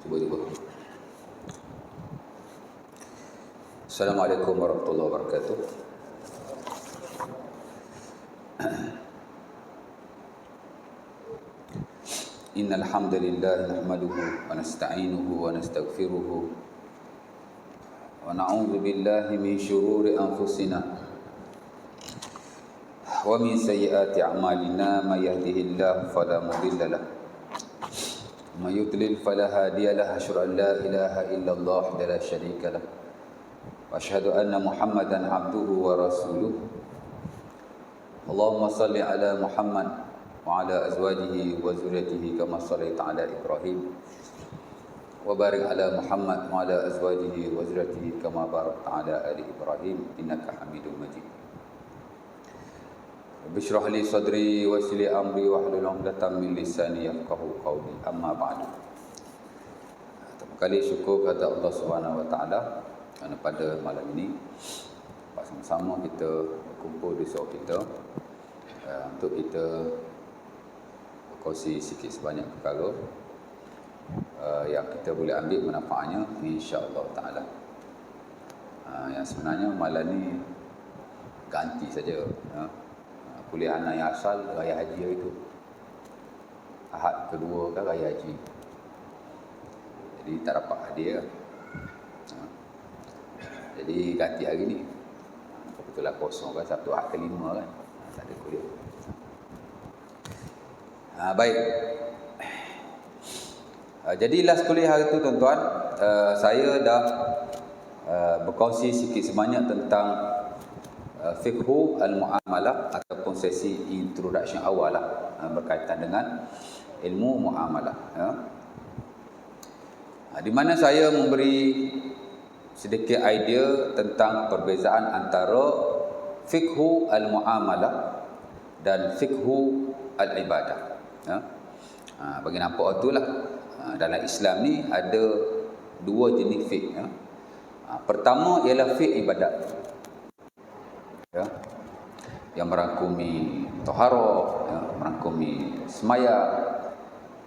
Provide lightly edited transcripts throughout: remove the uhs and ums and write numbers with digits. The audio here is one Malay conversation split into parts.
Cuba. Assalamualaikum warahmatullahi wabarakatuh. Innal hamdalillah nahmaduhu wa nasta'inuhu wa nastaghfiruhu wa na'udzu billahi min shururi anfusina wa min sayyiati a'malina may yahdihillahu fala mudilla lahu wa may yudlil fala hadiya lahu. Asyhadu an la ilaha illallah wa la syarika lahu wa asyhadu anna Muhammadan abduhu wa rasuluh. Allahumma salli ala Muhammad wa ala azwajihi wa zurriyyatihi kama shallaita ala Ibrahim wa barik ala Muhammad wa ala azwajihi wa zurriyyatihi kama barakta ala ali Ibrahim innaka Hamidum Majid. Bishrah li sadri wa yassir li amri wa hlul 'uqdatam min lisani yafqahu qawli. Amma ba'du. Pertama kali syukur kepada Allah Subhanahu wa taala kerana pada malam ini sama-sama kita berkumpul di surau kita untuk kita berkongsi sikit sebanyak perkara yang kita boleh ambil manfaatnya insya-Allah taala. Yang sebenarnya malam ni ganti saja kuliah anak yang asal raya haji itu. Ahad kedua kan raya haji. Jadi tak dapat hadiah. Jadi ganti hari ni. Kebetulan kosong kan, Sabtu Ahad kelima kan. Tak ada kuliah. Baik. Jadi last kuliah hari tu tuan-tuan, saya dah berkongsi sikit sebanyak tentang fiqhu al-mu'amalah ataupun sesi introduction awal lah, berkaitan dengan ilmu muamalah di mana saya memberi sedikit idea tentang perbezaan antara fiqhu al-muamalah dan fiqhu al-ibadah. Bagi nampak itulah dalam Islam ni ada dua jenis fiqh. Pertama ialah fiqh ibadat, yang merangkumi taharah, merangkumi sembahyang,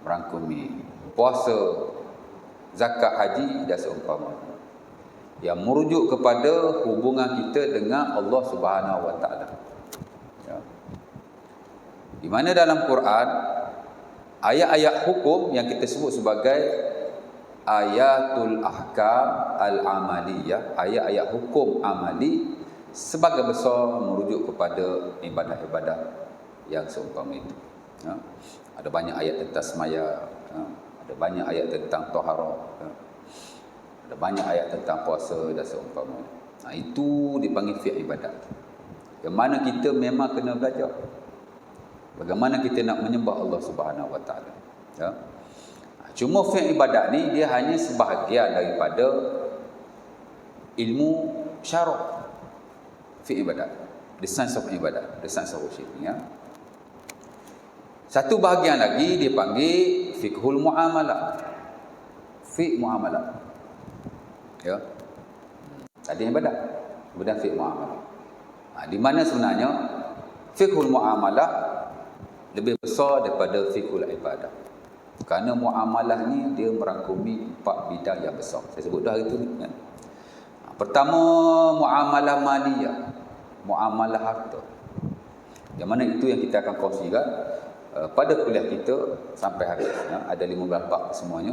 merangkumi puasa, zakat, haji dan seumpama, yang merujuk kepada hubungan kita dengan Allah Subhanahu wa taala. Di mana dalam Quran ayat-ayat hukum yang kita sebut sebagai ayatul ahkam al-amaliyah, ayat-ayat hukum amali, sebagai besar merujuk kepada ibadah-ibadah yang seumpama itu. Ada banyak ayat tentang sembahyang, ada banyak ayat tentang taharah, ada banyak ayat tentang puasa dan seumpama. Itu dipanggil fiqh ibadat. Yang mana kita memang kena belajar bagaimana kita nak menyembah Allah Subhanahu wa taala. Cuma fiqh ibadat ni dia hanya sebahagian daripada ilmu syarah. Fiqh ibadat, the science of ibadat, the science of worship, Satu bahagian lagi dia panggil fiqhul muamalah. Fiqh muamalah. Tadi ibadat, kemudian fiqh muamalah. Di mana sebenarnya fiqhul muamalah lebih besar daripada fiqhul ibadah. Kerana muamalah ni dia merangkumi 4 bidang yang besar. Saya sebut dah hari tu kan. Pertama, muamalah maliyah, muamalah harta. Yang mana itu yang kita akan kongsikan pada kuliah kita sampai habis. Ada 15 bab semuanya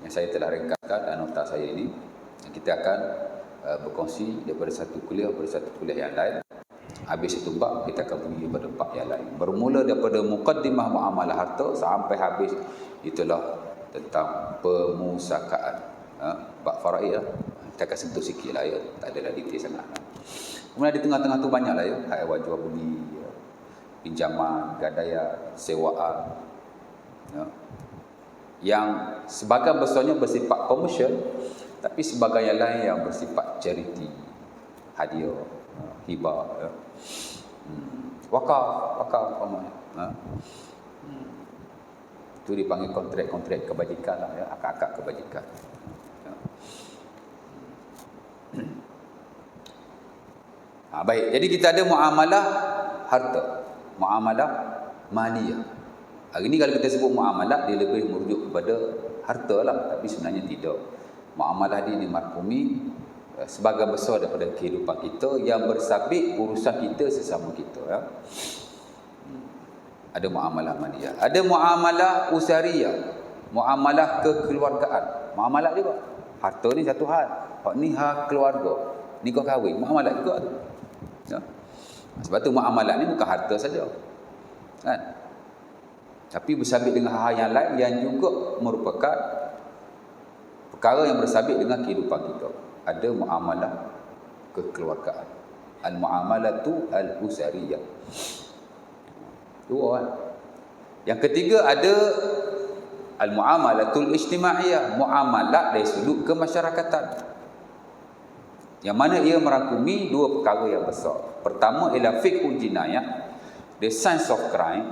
yang saya telah ringkaskan dalam nota saya ini. Kita akan berkongsi daripada satu kuliah kepada satu kuliah yang lain. Habis satu bab, kita akan pergi pada bab yang lain. Bermula daripada muqaddimah muamalah harta sampai habis itulah tentang pemusakaan. Bab faraid lah. Kita akan sentuh sikit lah tak adalah detail sangat. Kemudian di tengah-tengah tu banyak lah hak jual beli, pinjaman, gadaian, sewaan, yang sebahagian besarnya bersifat komersial, tapi sebahagian yang lain yang bersifat charity, hadiah, hibah, wakaf umpamanya. Itu dipanggil kontrak-kontrak kebajikan lah, akad-akad kebajikan. Baik, jadi kita ada muamalah harta, muamalah maliyah. Hari ni kalau kita sebut muamalah, dia lebih merujuk kepada harta lah, tapi sebenarnya tidak. Muamalah ni marhumi sebagai besar daripada kehidupan kita yang bersabit urusan kita sesama kita, ya. Ada muamalah maliyah, ada muamalah usariyah, muamalah kekeluargaan. Muamalah juga. Harta ni satu hal, hak ni hak keluarga. Nikah kahwin, muamalah juga tu. Ya. Sebab tu muamalah ni bukan harta saja. Kan? Tapi bersabit dengan hal yang lain yang juga merupakan perkara yang bersabit dengan kehidupan kita. Ada muamalah kekeluargaan. Al-muamalatu al-usariyah. Dua kan? Yang ketiga ada al-muamalatul ijtimaiyah, muamalah dari sudut kemasyarakatan. Yang mana ia merangkumi dua perkara yang besar. Pertama ialah fiqhul jinayah, the science of crime.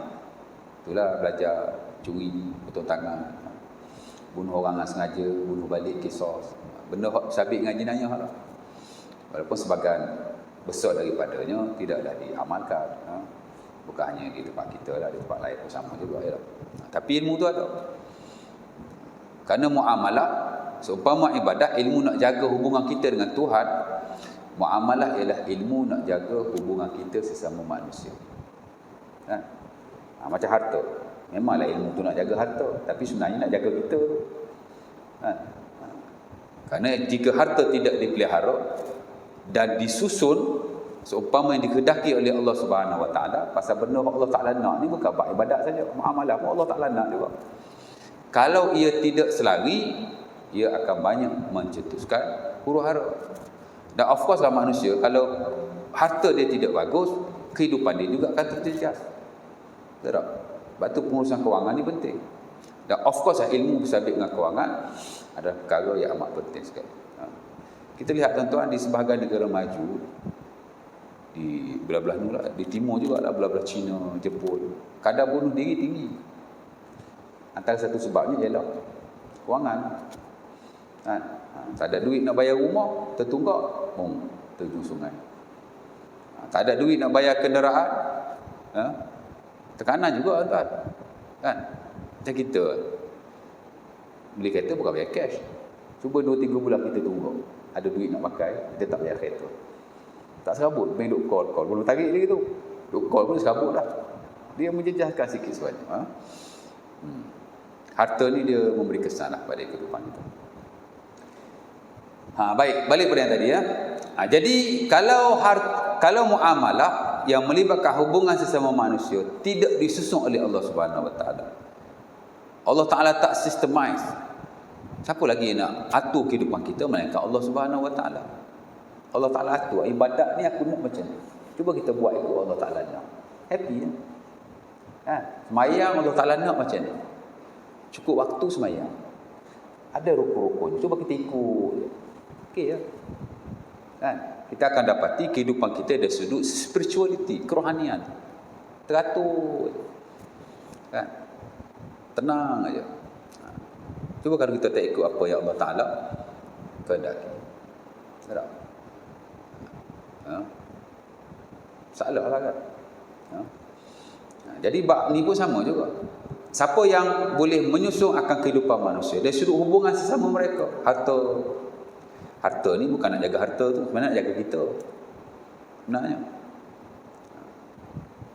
Itulah belajar curi, potong tangan, bunuh orang dengan sengaja, bunuh balik, kisos. Benda sabit dengan jenayah lah. Walaupun sebahagian besar daripadanya tidaklah diamalkan. Bukan hanya di tempat kita lah, di tempat lain pun sama juga. Ya. Tapi ilmu tu ada. Kerana muamalah, seumpama ibadat, ilmu nak jaga hubungan kita dengan Tuhan. Muamalah ialah ilmu nak jaga hubungan kita sesama manusia. Kan? Macam harta. Memanglah ilmu tu nak jaga harta, tapi sebenarnya nak jaga kita. Kan? Kerana jika harta tidak dipelihara dan disusun seumpama yang dikehendaki oleh Allah Subhanahu Wa Taala, pasal benda Allah Taala nak ni bukan buat ibadat saja, muamalah pun Allah Taala nak juga. Kalau ia tidak selari, ia akan banyak mencetuskan huru-hara. Dan of course lah manusia, kalau harta dia tidak bagus, kehidupan dia juga akan terjejas. Tak? Sebab tu pengurusan kewangan ni penting. Dan of course lah ilmu bersabit dengan kewangan adalah perkara yang amat penting sekali. Kita lihat tuan-tuan di sebahagian negara maju, di belah-belah ni lah, di timur juga lah, belah-belah China, Jepun, kadar bunuh diri tinggi. Antara satu sebabnya ialah kewangan. Tak ada duit nak bayar rumah, tertunggak, terjun sungai. Tak ada duit nak bayar kenderaan, tekanan juga tuan. Kan? Macam kita beli kereta bukan bayar cash. Cuba 2-3 bulan kita tunggu, ada duit nak pakai, kita tak bayar kereta. Tak serabut, main duk call. Belum tarik lagi tu. Duk call pun serabut dah. Dia menjejaskan sikit sebenarnya. Harta ni dia memberi kesan lah pada kehidupan kita. Baik, balik pada yang tadi ya. Jadi kalau muamalah yang melibatkan hubungan sesama manusia tidak disusun oleh Allah Subhanahu Wa Taala, Allah Taala tak systemize, siapa lagi nak atur kehidupan kita melainkan Allah Subhanahu Wa Taala. Allah Taala atur ibadat ni aku nak macam ni. Cuba kita buat ikut Allah Taala nak. Happy ya. Semayang Allah Taala nak macam ni. Cukup waktu semayang. Ada rukun-rukun. Cuba kita ikut. Okey ya. Kan? Kita akan dapati kehidupan kita ada sudut spirituality, kerohanian. Teratur. Kan? Tenang aja. Cuba kalau kita tak ikut apa yang Allah Taala kehendaki. Tak? Salah lah kan. Jadi bab ni pun sama juga. Siapa yang boleh menyusun akan kehidupan manusia dari sudut hubungan sesama mereka. Harta ni bukan nak jaga harta tu, sebenarnya nak jaga kita. Sebenarnya.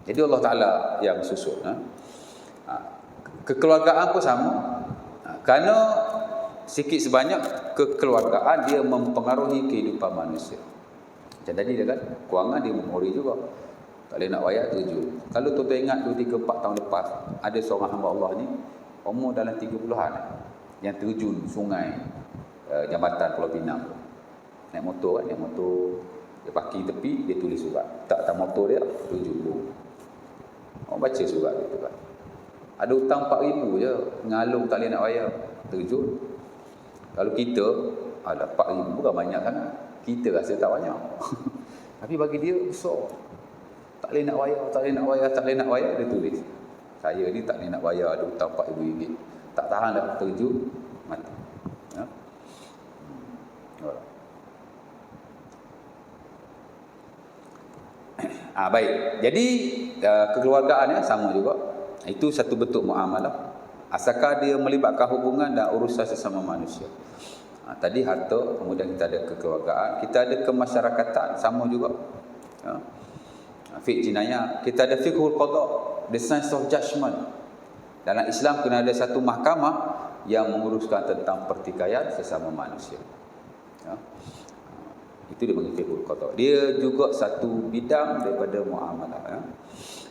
Jadi Allah Ta'ala yang susun. Kekeluargaan pun sama. Kerana sikit sebanyak kekeluargaan dia mempengaruhi kehidupan manusia. Macam tadi dia kan, kewangan dia memori juga. Tak boleh nak bayar, terjun. Kalau tuan-tuan ingat 2, 3, 4 tahun lepas, ada seorang hamba Allah ni, umur dalam 30-an, yang terjun sungai jambatan Pulau Pinang. Naik motor, dia parking tepi, dia tulis surat. Tak motor dia, terjun dulu. Orang baca surat itu kan. Ada hutang 4,000 je, ngalung tak boleh nak bayar, terjun. Kalau kita, ada 4,000 bukan banyak sangat. Kita rasa tak banyak. Tapi bagi dia besar. Tak boleh nak bayar, dia tulis. Saya ni tak boleh nak bayar, ada hutang RM4,000. Tak tahan dah, terjun, mati. Ya? Baik. Jadi kekeluargaan sama juga. Itu satu bentuk muamalah. asalkan dia melibatkan hubungan dan urusan sesama manusia. Tadi harta, kemudian kita ada kekeluargaan, kita ada kemasyarakatan, sama juga. Fiqh jinayah, kita ada fiqhul qada, the science of judgment. Dalam Islam kena ada satu mahkamah yang menguruskan tentang pertikaian sesama manusia. Itu dia panggil fiqhul qada. Dia juga satu bidang daripada muamalah.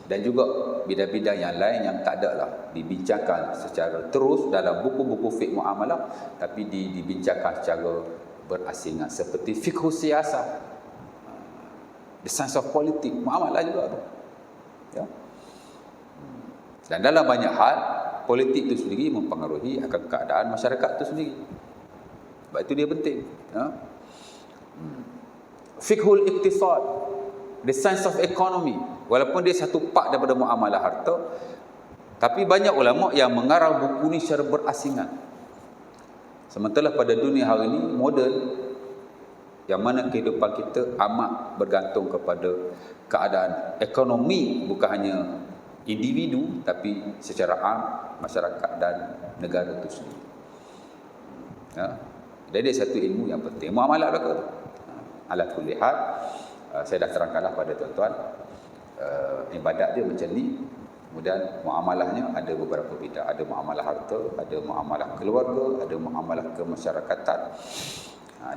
Dan juga bidang-bidang yang lain yang tak ada lah dibincangkan secara terus dalam buku-buku fiqh muamalah, tapi dibincangkan secara berasingan, seperti fiqh siasah, the science of politics, muamalah juga tu. Ya. Dan dalam banyak hal, politik itu sendiri mempengaruhi akan keadaan masyarakat itu sendiri. Sebab itu dia penting. Ya. Fiqhul iqtisad, the science of economy. Walaupun dia satu part daripada muamalah harta, tapi banyak ulama yang mengarang buku ni secara berasingan. Sementara pada dunia hari ini moden, yang mana kehidupan kita amat bergantung kepada keadaan ekonomi, bukan hanya individu tapi secara am masyarakat dan negara itu sendiri. Jadi satu ilmu yang penting. Muamalah belaka. Ala kulli hal, saya dah terangkanlah pada tuan-tuan, ibadat dia macam ni. Kemudian muamalahnya ada beberapa bidang. Ada muamalah harta, ada muamalah keluarga, ada muamalah kemasyarakatan,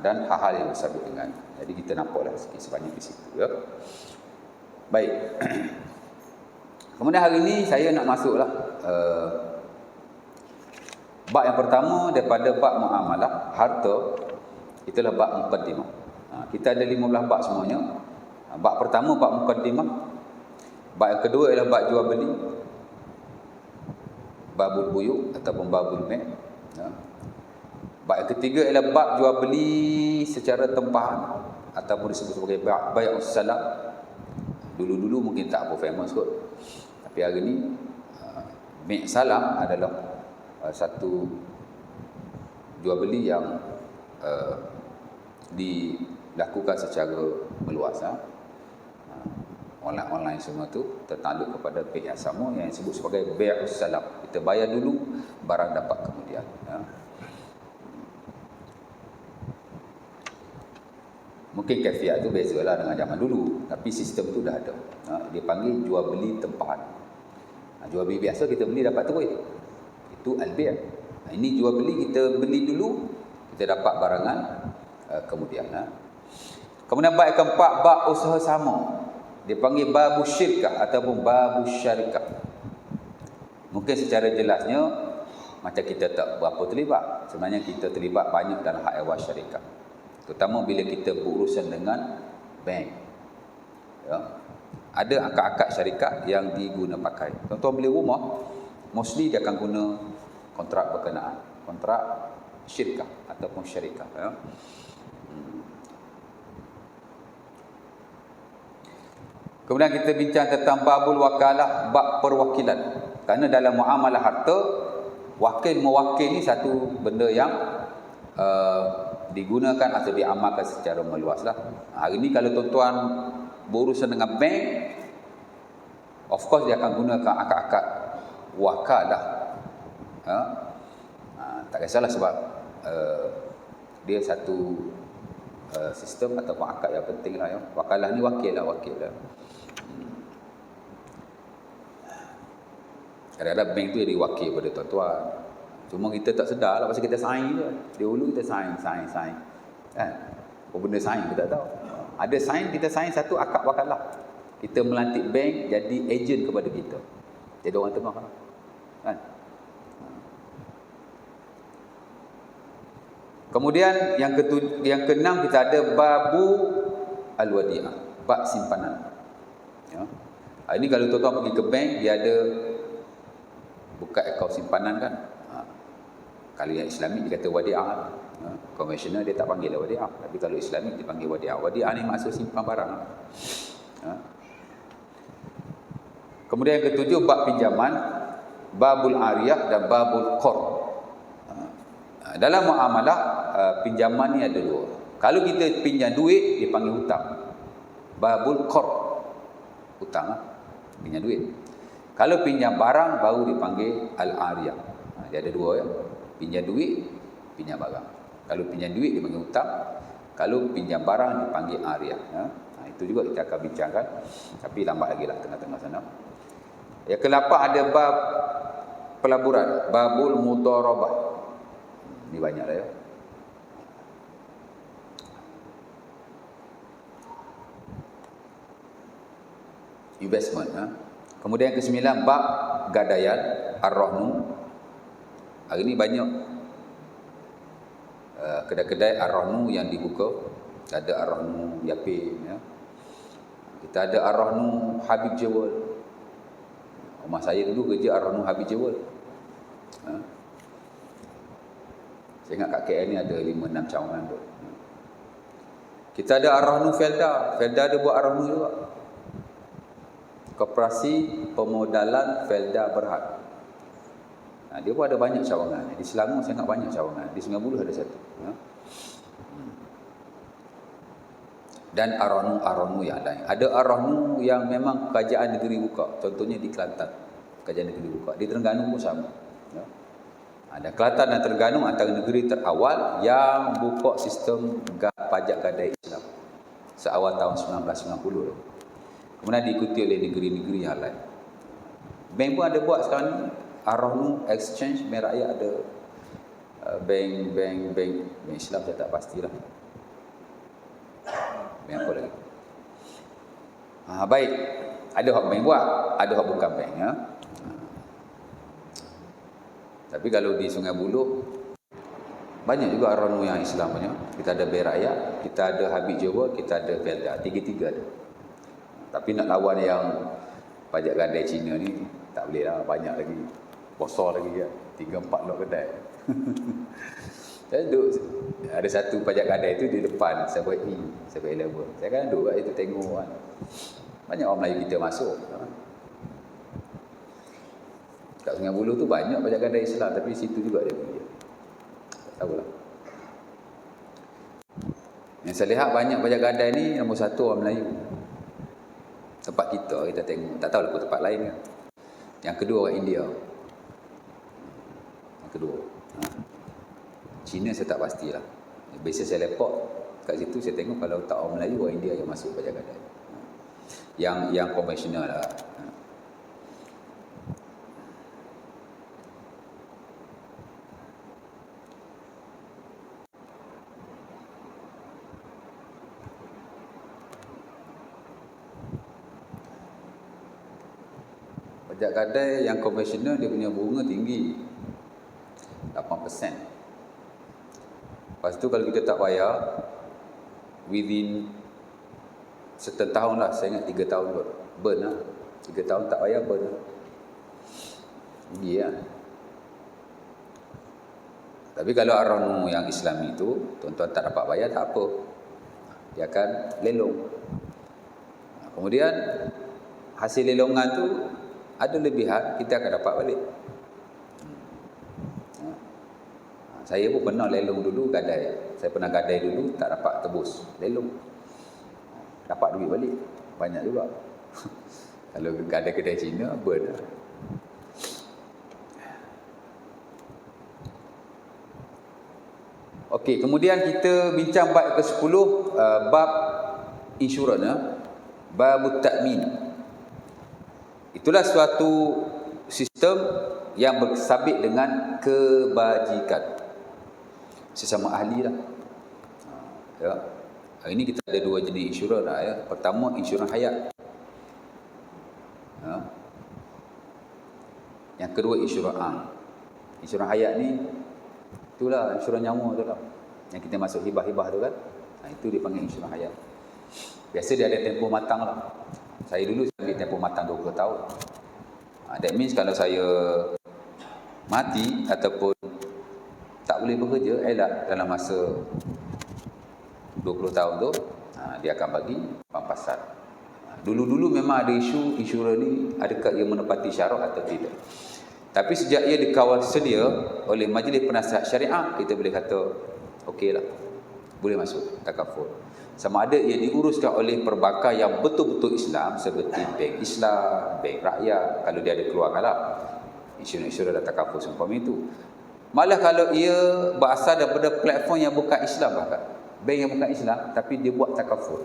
dan hal-hal yang bersambung dengan. Jadi kita nampaklah sikit sebanyak di situ, ya. Baik. Kemudian hari ini saya nak masuklah bab yang pertama daripada bab muamalah harta. Itulah bab muqaddimah. Kita ada 15 bab semuanya. Bab pertama bab muqaddimah. Bab yang kedua ialah bab jual beli, babul buyu ataupun babul mai'. Bab yang ketiga ialah bab jual beli secara tempahan ataupun disebut sebagai bai'us salam. Dulu-dulu mungkin tak apa famous kot, tapi hari ni mai' salam adalah satu jual beli yang dilakukan secara meluas. Online semua tu tertakluk kepada pihak yang sama yang disebut sebagai bai'us salam. Kita bayar dulu, barang dapat kemudian. Mungkin kafiat tu bezalah dengan zaman dulu, tapi sistem tu dah ada. Dia panggil jual beli tempahan. Jual beli biasa kita beli dapat terus, itu al-bai'. Ini jual beli, kita beli dulu, kita dapat barangan kemudian. Kemudian bab yang keempat, bab usaha sama. Dia panggil babu syirkah ataupun babu syarikah. Mungkin secara jelasnya macam kita tak berapa terlibat. Sebenarnya kita terlibat banyak dalam hak ehwal syarikah. Terutama bila kita berurusan dengan bank. Ya. Ada akad-akad syarikat yang diguna pakai. Tuan-tuan beli rumah, mostly dia akan guna kontrak berkenaan, kontrak syirkah ataupun syarikah. Ya. Kemudian kita bincang tentang babul wakalah, bab perwakilan. Kerana dalam muamalah harta, wakil mewakil ni satu benda yang digunakan atau diamalkan secara meluas lah. Hari ni kalau tuan-tuan berurusan dengan bank, of course dia akan gunakan akad-akad wakalah. Tak kisahlah sebab dia satu sistem ataupun akad yang penting lah. Ya. Wakalah ni wakil lah. Kadang-kadang bank tu jadi wakil pada tuan-tuan. Cuma kita tak sedar lah pasal kita sign je. Dia dulu kita sign. Kan? Apa benda sign kita tak tahu. Ada sign, kita sign satu akad wakalah. Kita melantik bank jadi ejen kepada kita. Jadi orang tengah lah. Kan? Kemudian yang keenam kita ada babu al-wadi'ah, bab simpanan. Ya. Ini kalau tuan-tuan pergi ke bank, dia ada buka akaun simpanan kan. Kalau yang Islami dia kata wadi'ah. Konvensional dia tak panggil wadi'ah, tapi kalau Islami dia panggil wadi'ah. Wadi'ah ni maksud simpan barang. Kemudian yang ketujuh bab pinjaman, babul ariyah dan babul qard. Dalam muamalah pinjaman ni ada dua. Kalau kita pinjam duit dipanggil hutang. Babul qard, hutang pinjam duit. Kalau pinjam barang baru dipanggil al-ariyah. Dia ada dua ya. Pinjam duit, pinjam barang. Kalau pinjam duit dia panggil hutang, kalau pinjam barang dipanggil ariyah. Itu juga kita akan bincangkan, tapi lambat lagi lah tengah-tengah sana. Yang ke-8 ada bab pelaburan, babul mudharabah. Ini banyak lah ya. Investment. Kemudian yang ke-9 bab gadaian ar-rahnu. Hari ini banyak kedai-kedai ar-rahnu yang dibuka. Ada ar-rahnu Yapim ya. Kita ada ar-rahnu Habib Jewel. Rumah saya dulu kerja ar-rahnu Habib Jewel. Saya ingat kat KL ni ada 5-6 cawangan tu. Kita ada ar-rahnu Felda. Felda ada buat ar-rahnu juga. Koperasi Pemodalan Felda Berhad. Dia pun ada banyak cawangan. Di Selangor sangat banyak cawangan. Di Sungai Buloh ada satu. Dan ar-rahnu yang lain. Ada ar-rahnu yang memang kerajaan negeri buka. Contohnya di Kelantan. Kerajaan negeri buka. Di Terengganu pun sama. Ada Kelantan dan Terengganu antara negeri terawal yang buka sistem pajak gadai Islam. Seawal tahun 1990. Kemudian diikuti oleh negeri-negeri yang lain. Bank pun ada buat sekarang ni. Ar-rahnu Exchange, Bank Rakyat ada. Bank Islam saya tak pastilah. Bank apa lagi? Baik. Ada hak bank buat, ada hak bukan bank ya. Tapi kalau di Sungai Buloh banyak juga ar-rahnu yang Islam punya. Kita ada Bank Rakyat, kita ada Habib Jewel, kita ada Felda. Tiga-tiga ada. Tapi nak lawan yang pajak gadai Cina ni tak boleh lah, banyak lagi. Besar lagi kan. 3-4 lot kedai. Saya duduk, ada satu pajak gadai tu di depan 7-Eleven. Saya kan duduk kat situ tengok kan. Banyak orang Melayu kita masuk. Kat Sungai Buloh tu banyak pajak gadai Islam, tapi situ juga ada dia. Tak tahulah. Yang saya lihat banyak pajak gadai ni nombor satu orang Melayu. Tempat kita tengok. Tak tahu lah tempat lain kan. Yang kedua orang India. Yang kedua. Cina saya tak pastilah. Biasa saya lepak kat situ saya tengok kalau tak orang Melayu, orang India yang masuk pajak gadai. Yang konvensional lah. Pajak gadai yang konvensional dia punya bunga tinggi 8%. Lepas tu kalau kita tak bayar within certain tahun lah, saya ingat 3 tahun burn lah. 3 tahun tak bayar burn lah. Tinggi lah. Tapi kalau ar-rahnu yang Islami tu tuan-tuan tak dapat bayar tak apa, dia akan lelong. Kemudian hasil lelongan tu ada lebihan, kita akan dapat balik. Saya pun pernah lelong dulu gadai. Saya pernah gadai dulu tak dapat tebus. Lelong. Dapat duit balik. Banyak juga. Kalau gadai kedai Cina, burn lah. Okey, kemudian kita bincang bab ke-10, bab insurans, bab ta'min. Itulah suatu sistem yang bersabit dengan kebajikan. Sesama ahli lah. Ya. Hari ini kita ada 2 jenis insurans lah ya. Pertama insurans hayat. Ya. Yang kedua insurans am. Insurans hayat ni itulah insurans nyawa tu lah. Yang kita masuk hibah-hibah tu kan. Itu dipanggil insurans hayat. Biasa dia ada tempoh matang lah. Saya dulu ambil tempoh matang 20 tahun. That means kalau saya mati ataupun tak boleh bekerja, dalam masa 20 tahun tu, dia akan bagi pampasan. Dulu-dulu memang ada isu insurans ni adakah ia menepati syarat atau tidak. Tapi sejak ia dikawal sedia oleh Majlis Penasihat Syariah, kita boleh kata okeylah, boleh masuk takaful. Sama ada ia diuruskan oleh perbankan yang betul-betul Islam seperti Bank Islam, Bank Rakyat, kalau dia ada keluarkan lah. Insurans dah takaful seumpama itu. Malah kalau ia berasal daripada platform yang bukan Islam bahkan, bank yang bukan Islam, tapi dia buat takaful,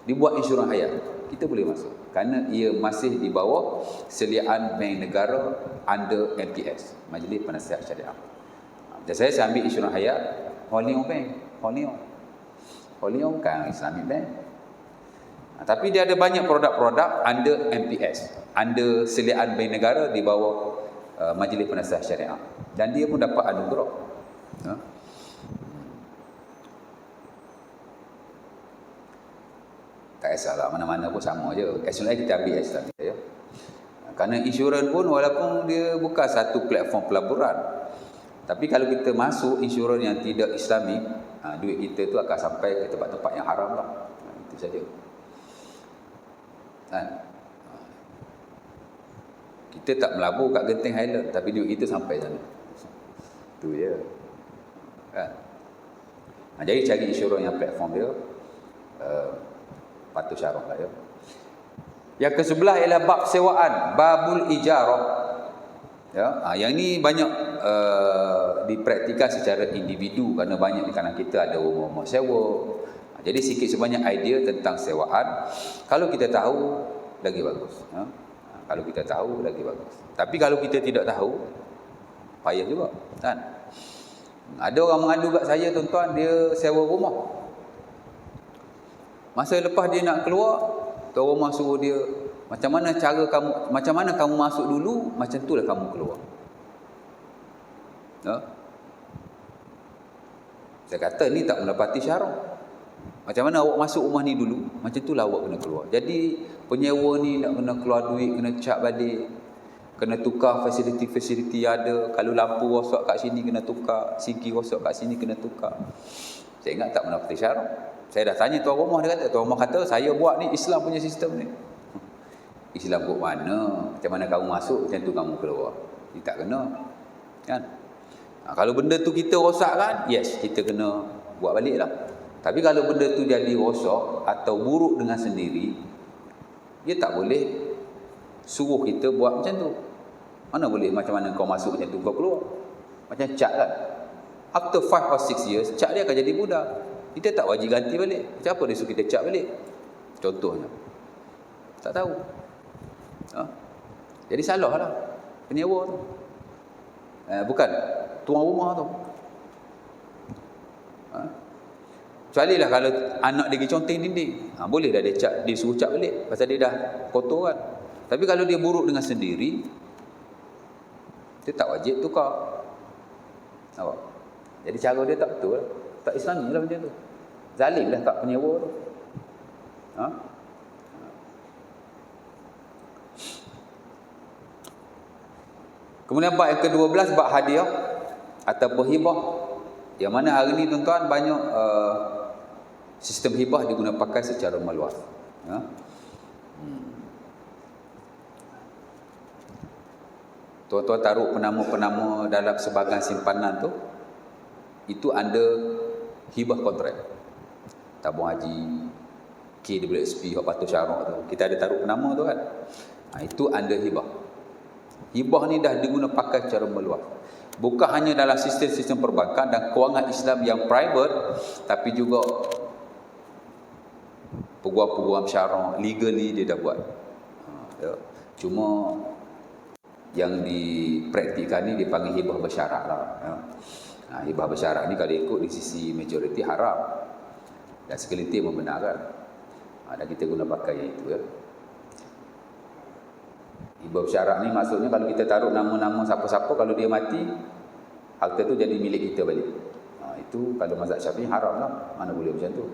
dia buat insurans hayat, kita boleh masuk kerana ia masih di bawah seliaan bank negara under MPS, Majlis Penasihat Syariah. Dan saya ambil insurans hayat Whole Bank, Whole bukan Islamic Bank. Tapi dia ada banyak produk-produk under MPS, under seliaan bank negara di bawah Majlis Penasihat Syariah, dan dia pun dapat anugerah. Tak kisahlah, mana-mana pun sama je. As long as kita ambil Islam ya. Kerana insurans pun walaupun dia bukan satu platform pelaburan, tapi kalau kita masuk insurans yang tidak Islami, duit kita tu akan sampai ke tempat-tempat yang haram lah. Itu saja. Kan? Kita tak melabur kat Genting Highland, tapi duit kita sampai sana. Itu je. Kan? Jadi cari insurans yang platform dia patut syarat lah ya. Yang ke-11 ialah bab sewaan, babul ijarah. Ya, yang ni banyak dipraktikkan secara individu kerana banyak di kalangan kita ada rumah-rumah sewa. Jadi sikit sebanyak idea tentang sewaan, kalau kita tahu lagi bagus. Ya. Kalau kita tahu lagi bagus. Tapi kalau kita tidak tahu, payah juga, kan? Ada orang mengadu kat saya, tuan-tuan, dia sewa rumah. Masa lepas dia nak keluar, tuan rumah suruh dia, macam mana kamu masuk dulu, macam itulah kamu keluar. Ya? Saya kata ni tak mendapati syarat. Macam mana awak masuk rumah ni dulu, macam itulah awak kena keluar. Jadi penyewa ni nak kena keluar duit, kena cap balik, kena tukar fasiliti-fasiliti ada. Kalau lampu rosak kat sini kena tukar, sigi rosak kat sini kena tukar. Saya ingat tak mendapati syarat. Saya dah tanya tuan rumah, dia kata, tuan rumah kata saya buat ni Islam punya sistem ni. Islam buat mana? Macam mana kamu masuk, macam tu kamu keluar. Dia tak kena. Kan? Kalau benda tu kita rosakkan, yes, kita kena buat balik lah. Tapi kalau benda tu jadi rosak atau buruk dengan sendiri, dia tak boleh suruh kita buat macam tu. Mana boleh macam mana kau masuk macam tu kau keluar. Macam cat kan. After 5 or 6 years, cat dia akan jadi budak. Kita tak wajib ganti balik. Macam apa dia suruh kita cat balik? Contohnya. Tak tahu. Jadi salah lah penyewa tu. Bukan tuan rumah tu. Kecuali lah kalau anak dia pergi conteng dinding, boleh dah dia cat, dia suruh cat balik pasal dia dah kotor kan. Tapi kalau dia buruk dengan sendiri, dia tak wajib tukar. Nampak? Jadi cara dia tak betul lah. Tak Islami lah macam tu. Zalim lah kat penyewa tu. Kemudian bab yang ke-12, bab hadiah ataupun hibah. Yang mana hari ni tuan-tuan banyak sistem hibah digunakan pakai secara meluas. Tuan-tuan taruh penama-penama dalam sebahagian simpanan tu, itu under hibah kontrak. Tabung haji, KWSP, hak patut syarat tu. Kita ada taruh penama tu kan. Itu under hibah. Hibah ni dah digunakan pakai secara meluas. Bukan hanya dalam sistem-sistem perbankan dan kewangan Islam yang private, tapi juga peguam-peguam syarak, legally dia dah buat. Ya. Cuma yang dipraktikkan ni dipanggil hibah bersyarat lah. Ya. Hibah bersyarat ni kalau ikut di sisi majoriti haram dan segelintir membenarkan. Dan kita guna pakai yang itu ya. Hibah bersyarat ni maksudnya kalau kita taruh nama-nama siapa-siapa, kalau dia mati, harta tu jadi milik kita balik. Itu kalau mazhab Syafi'i haram lah. Mana boleh macam tu.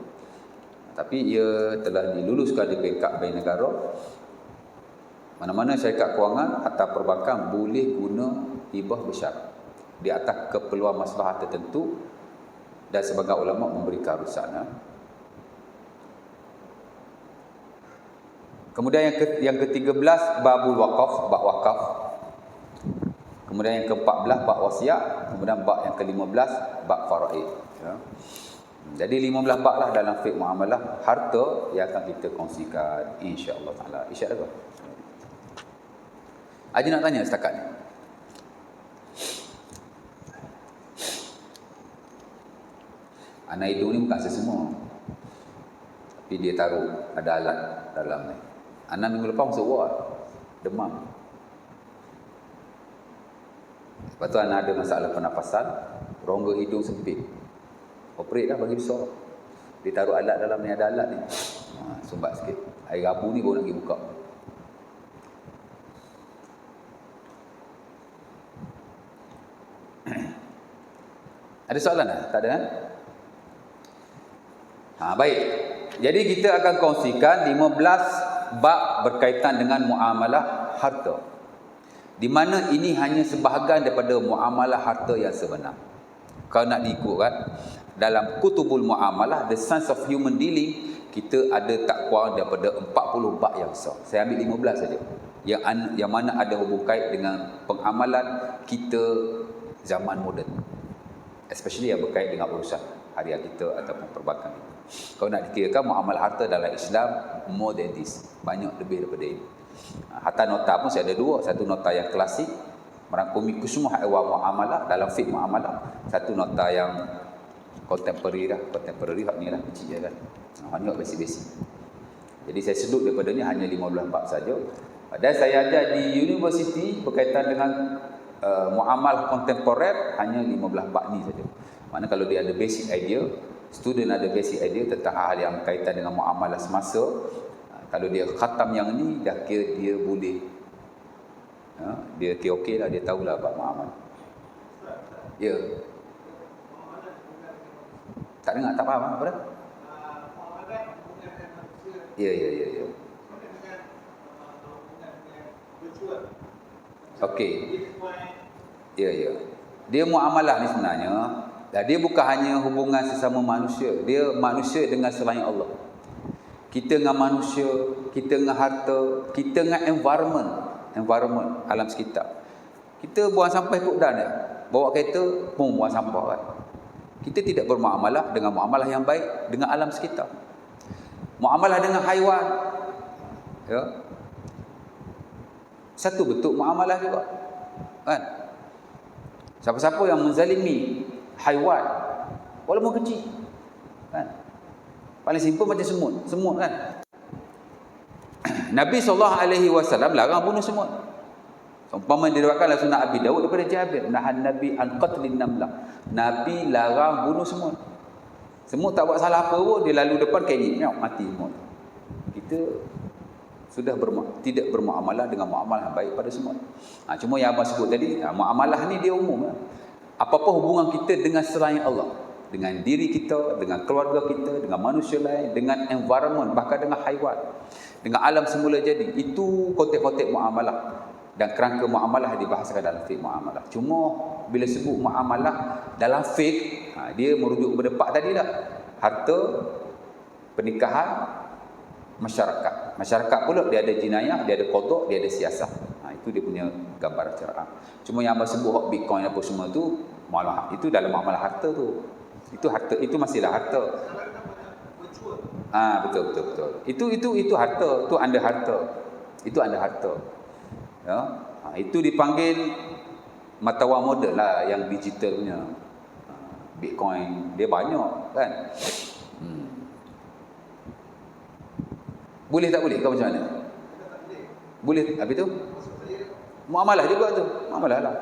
Tapi ia telah diluluskan di peringkat bank negara. Mana-mana syarikat kewangan atau perbankan boleh guna hibah bersyarat di atas keperluan maslahat tertentu, dan sebagian ulama memberikan rukhsat. Kemudian yang ke-13 babul waqaf, bab wakaf. Kemudian yang ke-14 bab wasiat, kemudian bab yang ke-15 bab faraid. Ya. Jadi 15 bab lah dalam fiqh muamalah harta yang akan kita kongsikan insya-Allah taala. Insya-Allah. Aja nak tanya setakat ni. Anak hidung ni bukan sesemua. Tapi dia taruh ada alat dalam ni. Anak minggu lepas masuk ward. Demam. Lepas tu anak ada masalah pernafasan, rongga hidung sempit. Operate dah bagi besar. Dia taruh alat dalam ni, ada alat ni. Sumbat sikit. Hari Rabu ni baru nak pergi buka. Ada soalan tak? Tak ada kan? Baik. Jadi kita akan kongsikan 15 bab berkaitan dengan muamalah harta. Di mana ini hanya sebahagian daripada muamalah harta yang sebenar. Kalau nak diikutkan, dalam Kutubul Muamalah, The Science of Human Dealing, kita ada tak kurang daripada 40 bab yang besar. Saya ambil 15 saja. Yang mana ada hubung kait dengan pengamalan kita zaman moden. Especially yang berkait dengan urusan harian kita ataupun perbankan kita. Kalau nak dikirakan muamalah harta dalam Islam, more than this. Banyak lebih daripada ini. Hatta nota pun saya ada dua. Satu nota yang klasik, merangkumi kesemua haiwan muamalah dalam fiqh muamalah. Satu nota yang contemporary lah. Contemporary hak ni lah, kecil je kan. Hanya basic-basic. Jadi saya sedut daripada ni hanya 15 bab saja. Dan saya ajar di universiti berkaitan dengan muamalah kontemporer hanya 15 bab ni saja. Maknanya kalau dia ada basic idea, student ada basic idea tentang hal yang berkaitan dengan muamalah semasa, kalau dia khatam yang ni, dah kira dia boleh, dia kira okey lah, dia tahulah bab muamalah. Ya. Tak dengar, tak faham apa dah? Ya. Okey. Ya. Dia muamalah ni sebenarnya, dia bukan hanya hubungan sesama manusia. Dia manusia dengan selain Allah. Kita dengan manusia, kita dengan harta, kita dengan environment alam sekitar. Kita buang sampah ikut dan dia. Bawa kereta pun buang sampah kan. Kita tidak bermuamalah dengan muamalah yang baik dengan alam sekitar. Muamalah dengan haiwan, ya, satu bentuk muamalah juga, kan? Siapa-siapa yang menzalimi haiwan, walaupun kecil, kan? Paling simple macam semut kan? Nabi SAW larang bunuh semut. Umpama diriwayatkan dalam Sunan Abi Daud daripada Jabir, nahan Nabi an qatlin namlah. Nabi larang bunuh semut. Semut tak buat salah apa pun, dia lalu depan kenyit, mati semut. Kita sudah tidak bermuamalah dengan muamalah yang baik pada semut. Cuma yang abang sebut tadi, muamalah ni dia umum. Apa-apa hubungan kita dengan selain Allah, dengan diri kita, dengan keluarga kita, dengan manusia lain, dengan environment, bahkan dengan haiwan, dengan alam semula jadi, itu konteks-konteks muamalah. Dan kerangka muamalah dibahaskan dalam fiqh muamalah. Cuma bila sebut muamalah dalam fiqh, dia merujuk kepada empat tadi lah. Harta, pernikahan, masyarakat. Masyarakat pula dia ada jinayah, dia ada qada', dia ada siasah. Itu dia punya gambaran syarah. Cuma yang abang sebut hak Bitcoin apa semua tu, muamalah itu dalam muamalah harta tu. Itu harta, itu masihlah harta. Betul. Itu harta, itu anda harta. Itu anda harta. Ya, itu dipanggil mata wang moden lah, yang digital punya. Bitcoin dia banyak kan. Boleh tak boleh kau macam mana? Boleh, habis tu muamalah juga tu, muamalah lah.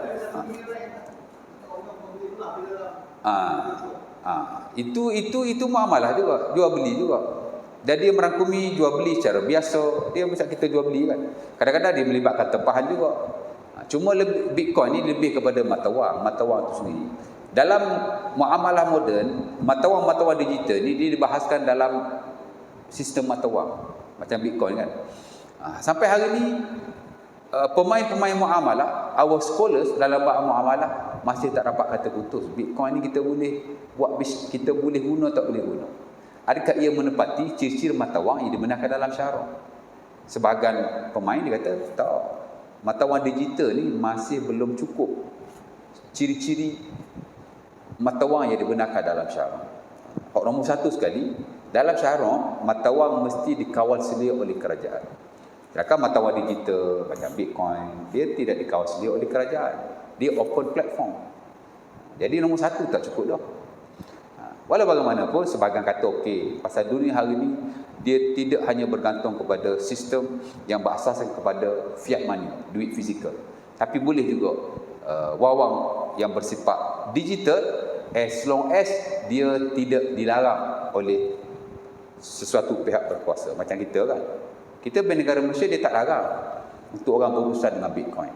Itu muamalah juga, jual beli juga. Dan dia merangkumi jual beli secara biasa. Dia macam kita jual beli kan. Kadang-kadang dia melibatkan tempahan juga. Cuma Bitcoin ni lebih kepada mata wang tu sendiri. Dalam muamalah moden, mata wang digital ni dia dibahaskan dalam sistem mata wang macam Bitcoin kan. Sampai hari ni pemain-pemain muamalah, our scholars dalam bab muamalah masih tak dapat kata putus. Bitcoin ni kita boleh buat, kita boleh guna tak boleh guna. Adakah ia menepati ciri-ciri mata wang yang dibenarkan dalam syarak? Sebahagian pemain dia kata tak. Mata wang digital ni masih belum cukup ciri-ciri mata wang yang dibenarkan dalam syarak. Nombor satu sekali, dalam syarak mata wang mesti dikawal selia oleh kerajaan. Sedangkan mata wang digital macam Bitcoin, dia tidak dikawal selia oleh kerajaan. Dia open platform. Jadi nombor satu tak cukup dah. Walau bagaimanapun, sebahagian kata okey, pasal dunia hari ini dia tidak hanya bergantung kepada sistem yang berasaskan kepada fiat money, duit fizikal. Tapi boleh juga wawang yang bersifat digital, as long as dia tidak dilarang oleh sesuatu pihak berkuasa. Macam kita kan, kita bernegara Malaysia, dia tak larang untuk orang berurusan dengan Bitcoin,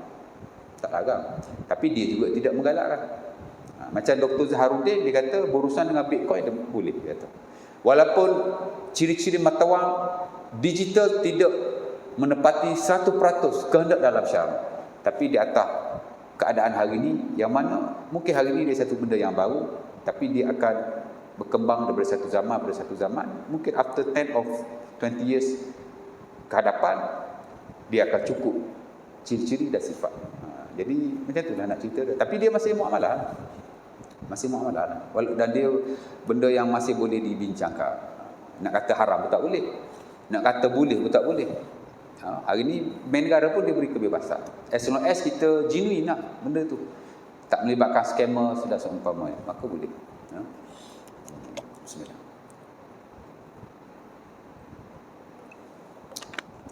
tak larang. Tapi dia juga tidak menggalakkan. Macam Dr. Zaharuddin, dia kata berurusan dengan Bitcoin dia boleh, dia kata. Walaupun ciri-ciri matawang digital tidak menepati 100% kehendak dalam syarak, tapi di atas keadaan hari ini, yang mana mungkin hari ini dia satu benda yang baru, tapi dia akan berkembang daripada satu zaman, mungkin after 10 of 20 years ke hadapan, dia akan cukup ciri-ciri dan sifat. Jadi macam itulah nak cerita dia. Tapi dia masih muamalah. Dan dia benda yang masih boleh dibincangkan. Nak kata haram pun tak boleh, nak kata boleh pun tak boleh. Hari ni main negara pun dia beri kebebasan, as long as kita genuine lah benda tu, tak melibatkan scammer sudah seumpamanya, maka boleh. Bismillah.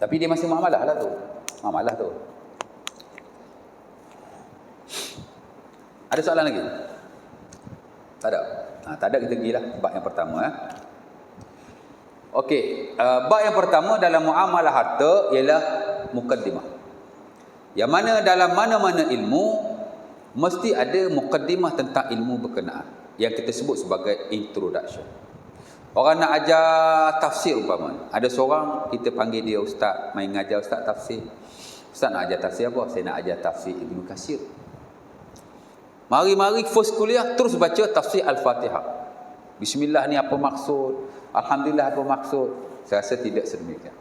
Tapi dia masih muamalah lah tu. Muamalah tu. Ada soalan lagi? Tak ada? Tak ada, kita pergilah bab yang pertama. Okey, bab yang pertama dalam muamalah harta ialah mukaddimah. Yang mana dalam mana-mana ilmu mesti ada mukaddimah tentang ilmu berkenaan, yang kita sebut sebagai introduction. Orang nak ajar tafsir umpama, ada seorang kita panggil dia ustaz, main ngajar ustaz tafsir. Ustaz nak ajar tafsir apa? Saya nak ajar tafsir Ibnu Katsir. Mari-mari first kuliah terus baca tafsir Al-Fatihah. Bismillah ni apa maksud? Alhamdulillah apa maksud? Saya rasa tidak sedemikian.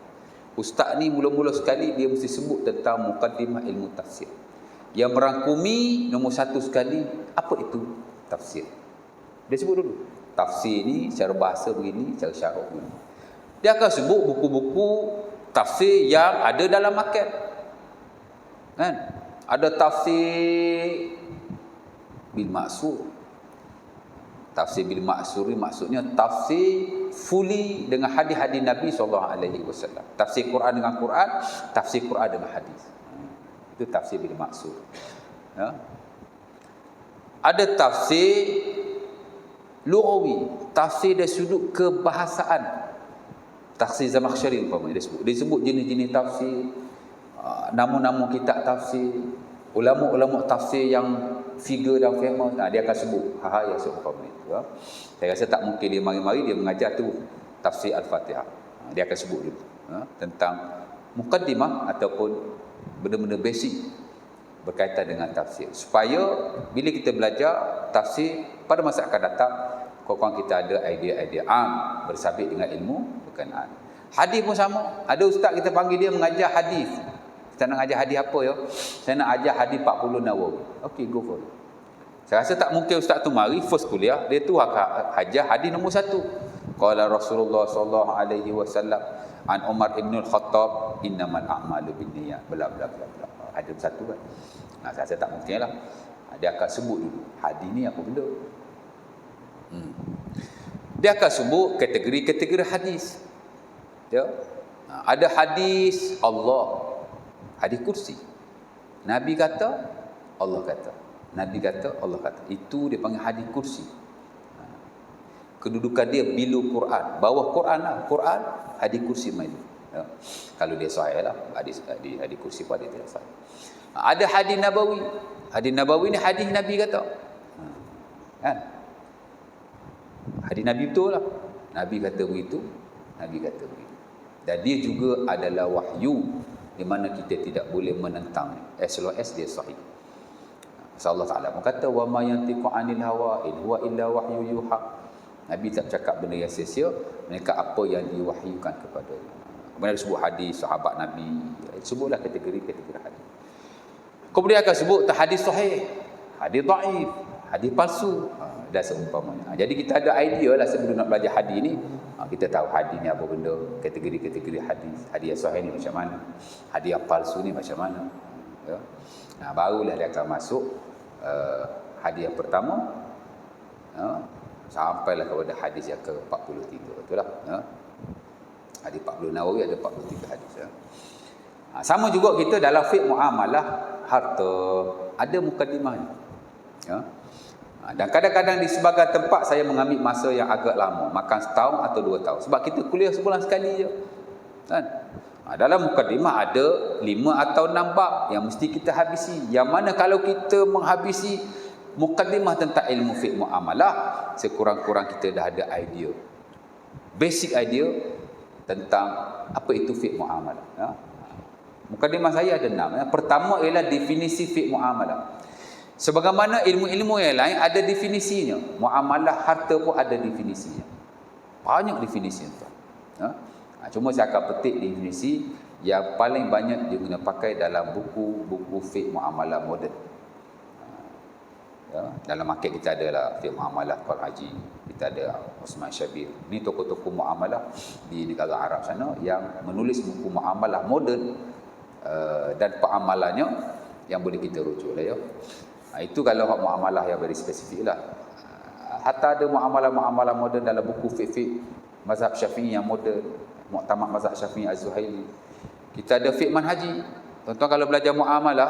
Ustaz ni mula-mula sekali dia mesti sebut tentang mukaddimah ilmu tafsir, yang merangkumi nombor satu sekali, apa itu tafsir. Dia sebut dulu, tafsir ni secara bahasa begini, secara syarak begini. Dia akan sebut buku-buku tafsir yang ada dalam market. Kan? Ada tafsir bil Ma'sur. Tafsir bil Ma'sur ni maksudnya tafsir fully dengan hadis-hadis Nabi SAW. Tafsir Quran dengan Quran, tafsir Quran dengan hadis. Itu tafsir bil Ma'sur. Ya. Ada tafsir lughawi, tafsir dari sudut kebahasaan. Tafsir Zamakhsyari umpamanya dia sebut jenis-jenis tafsir, nama-nama kitab tafsir, ulama-ulama tafsir yang figure dan famous, dia akan sebut hal-hal yang seumpama itu. Saya rasa tak mungkin dia mari-mari dia mengajar tu tafsir Al-Fatihah. Dia akan sebut dulu tentang mukaddimah ataupun benda-benda basic berkaitan dengan tafsir, supaya bila kita belajar tafsir pada masa akan datang, korang kita ada idea-idea bersabit dengan ilmu berkenaan. Hadis pun sama. Ada ustaz kita panggil dia mengajar hadis. Kita nak ajar hadis apa ya? Saya nak ajar hadis 40 Nawawi. Okey, go for it. Saya rasa tak mungkin ustaz tu mari first kuliah dia tu akan ajar hadis nombor 1. Qala Rasulullah sallallahu alaihi wasallam an Umar ibn al-Khattab, innamal a'malu binniyat, bla bla bla bla. Hadis satu kan. Saya rasa tak mungkin lah. Dia akan sebut dulu hadis ni apa benda. Dia akan sebut kategori-kategori hadis. Ya. Ada hadis Allah, hadis kursi. Nabi kata, Allah kata. Nabi kata, Allah kata. Itu dia panggil hadis kursi. Kedudukan dia bilu Quran, bawah Quran lah. Quran, hadis kursi main. Ya. Kalau dia sahih lah, hadis kursi pun dia tidak sahih. Ada hadis Nabawi. Hadis Nabawi ni hadis Nabi kata. Kan? Hadis Nabi betul lah. Nabi kata begitu, Nabi kata begitu. Dan dia juga adalah wahyu, di mana kita tidak boleh menentang as long as dia sahih. Allah Taala berkata, wa ma yantiqu 'anil hawa in huwa illa wahyu yuha. Nabi tak cakap benda yang sia-sia, mereka apa yang diwahyukan kepadanya. Kemudian disebut hadis sahabat Nabi, sebutlah kategori-kategori hadis. Kemudian akan sebut hadis sahih, hadis dhaif, hadis palsu dan seumpamanya. Jadi kita ada idea lah sebelum nak belajar hadis ni, kita tahu hadis ni apa benda, kategori-kategori hadis. Hadis yang sahih ni macam mana, hadis yang palsu ni macam mana. Ya. Barulah dia akan masuk hadis yang pertama. Sampailah kepada hadis yang ke-43. Betul lah. Hadis 40 Nawawi ada 43 hadis. Sama juga kita dalam fiqh muamalah harta. Ada mukadimahnya. Dan kadang-kadang di sebagian tempat saya mengambil masa yang agak lama. Makan setahun atau 2 tahun. Sebab kita kuliah sebulan sekali je. Kan? Dalam mukadimah ada 5 atau 6 bab yang mesti kita habisi. Yang mana kalau kita menghabisi mukadimah tentang ilmu fiqh muamalah, sekurang-kurang kita dah ada idea. Basic idea tentang apa itu fiqh muamalah. Mukadimah saya ada 6. Pertama ialah definisi fiqh muamalah. Sebagaimana ilmu-ilmu yang lain ada definisinya. Muamalah harta pun ada definisinya. Banyak definisi tuan. Cuma saya akan petik definisi yang paling banyak digunakan pakai dalam buku-buku fiqh muamalah moden. Dalam market kita ada lah fiqh muamalah Qal Haji, kita ada Osman Syabir. Ini tokoh-tokoh muamalah di negara Arab sana yang menulis buku muamalah moden dan peramalannya yang boleh kita rujuk lah ya. Itu kalau muamalah yang very spesifik lah. Hatta ada muamalah-muamalah moden dalam buku fiqh mazhab Syafi'i yang moden, Muktamad Mazhab Syafi'i Az-Zuhaili. Kita ada fiqh manhaji. Tuan-tuan kalau belajar muamalah,